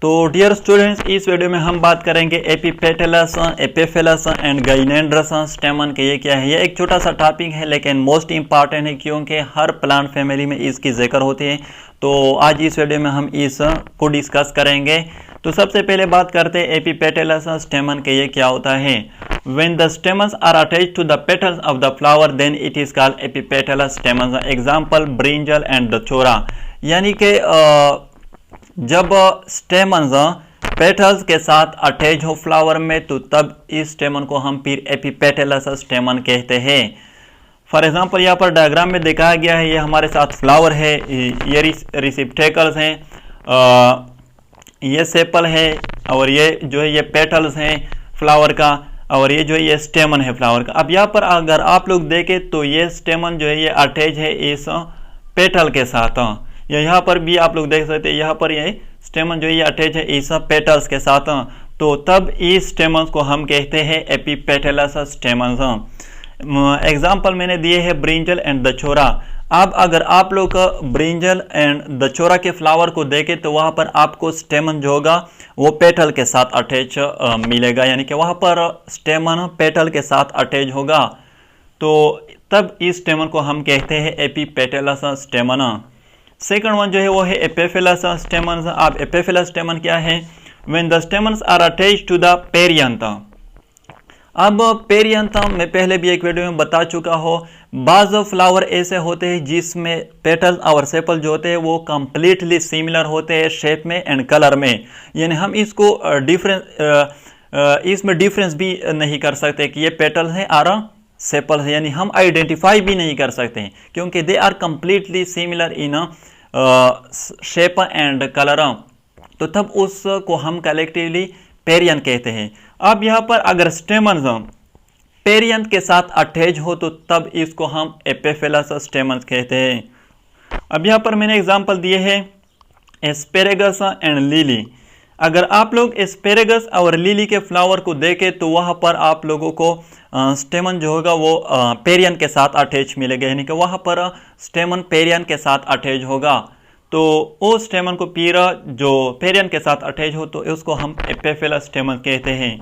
तो dear students, इस video में हम बात करेंगे एपिपेटलस, एपिफिलस एंड गाइनेंड्रस स्टेमन के ये क्या है। ये एक छोटा सा टॉपिक है लेकिन मोस्ट इंपॉर्टेंट है क्योंकि हर प्लांट फैमिली में इसकी जिक्र होती है। तो आज इस वीडियो में हम इस को डिस्कस करेंगे। तो सबसे पहले बात करते हैं एपिपेटलस स्टेमन के ये क्या होता है। When the stamens are attached to the petals of the flower, then it is called epipetalous stamens. Example brinjal and dachora। यानी कि जब स्टेमन्स पेटल्स के साथ अटैच हो फ्लावर में तो तब इस स्टेमन को हम फिर एपिपेटलस स्टेमन कहते हैं। फॉर एग्जांपल यहाँ पर डायग्राम में दिखाया गया है, ये हमारे साथ फ्लावर है, ये रिसिप्टेकल्स हैं, ये सेपल है और ये जो है ये पेटल्स हैं फ्लावर का, और ये जो है ये स्टेमन है फ्लावर का। अब यहाँ पर अगर आप लोग देखें तो ये स्टेमन जो है ये अटैच है इस पेटल के साथ, या यहाँ पर भी आप लोग देख सकते हैं, यहाँ पर ये स्टेमन जो है ये अटैच है इस पेटल्स के साथ। तो तब इस स्टेमन्स को हम कहते हैं एपिपेटलस स्टेमन्स। एग्जाम्पल मैंने दिए हैं ब्रिंजल एंड दचोरा। अब अगर आप लोग ब्रिंजल एंड दचोरा के फ्लावर को देखें तो वहाँ पर आपको स्टेमन जो होगा वो पेटल के साथ अटैच मिलेगा, यानी कि वहाँ पर स्टेमन पेटल के साथ अटैच होगा। तो तब इस स्टेमन को हम कहते हैं एपिपेटलस स्टेमन। सेकंड वन जो है वो है एपिफिलस स्टेमन। अब एपिफिलस स्टेमन क्या है? When the stamens are attached to the perianth. अब पेरियंथ मैं पहले भी एक वीडियो में बता चुका हो, बाज़ फ्लावर ऐसे होते हैं जिसमें पेटल और सेपल जो होते हैं वो कंप्लीटली सिमिलर होते हैं शेप में एंड कलर में, यानी हम इसको इसमें डिफरेंस भी नहीं कर सकते कि ये पेटल है और सेपल है, यानी हम आइडेंटिफाई भी नहीं कर सकते हैं क्योंकि they are completely similar in shape and colour. तो तब उसको हम कलेक्टिवली पेरियन कहते हैं। अब यहाँ पर अगर स्टेमन्स पेरियंथ के साथ अटैच हो तो तब इसको हम एपिफिलस स्टेमन्स कहते हैं। अब यहाँ पर मैंने एग्जांपल दिए हैं एस्पेरेगस एंड लिली। अगर आप लोग एस्पेरेगस और लिली के फ्लावर को देखें तो वहाँ पर आप लोगों को स्टेमन जो होगा वो पेरियन के साथ अटैच मिलेगा, यानी कि वहाँ पर स्टेमन पेरियन के साथ अटैच होगा। तो वो स्टेमन को फिर जो पेरियन के साथ अटैच हो तो उसको हम एपिफिलस स्टेमन कहते हैं।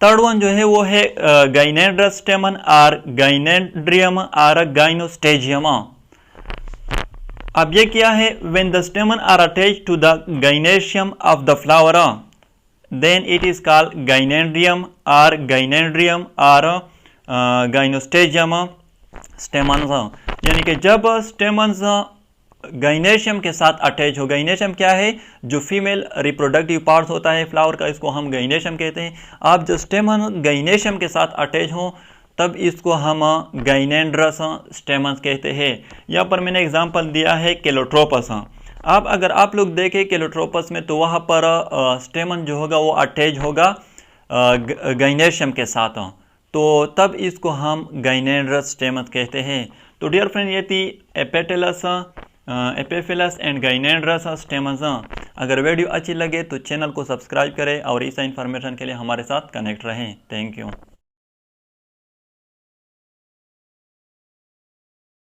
थर्ड वन जो है वो है गाइनेंड्रस स्टेमन और गाइनेंड्रियम और गाइनोस्टेजियम। अब ये क्या है? When the stamen are attached to the gynoecium of the flower then it is called gynandrium और गाइनोस्टेजियम स्टेमन्स। यानी कि जब स्टेमन्स गाइनेशियम के साथ अटैच हो, गाइनेशियम क्या है? जो फीमेल रिप्रोडक्टिव पार्ट होता है फ्लावर का, इसको हम गाइनेशियम कहते हैं। आप जो स्टेमन गाइनेशियम के साथ अटैच हो तब इसको हम गाइनेंड्रस स्टेमन्स कहते हैं। यहाँ पर मैंने एग्जांपल दिया है केलोट्रोपस। अब अगर आप लोग देखें केलोट्रोपस में तो वहाँ पर स्टेमन जो होगा वो अटैच होगा गाइनेशियम के साथ, तो तब इसको हम गाइनेंड्रस स्टेमन्स कहते हैं। तो डियर फ्रेंड, ये थी एपिपेटलस, एपिफिलस एंड गाइनेंड्रस स्टेमन्स। अगर वीडियो अच्छी लगे तो चैनल को सब्सक्राइब करें और इस इन्फॉर्मेशन के लिए हमारे साथ कनेक्ट रहें। Thank you.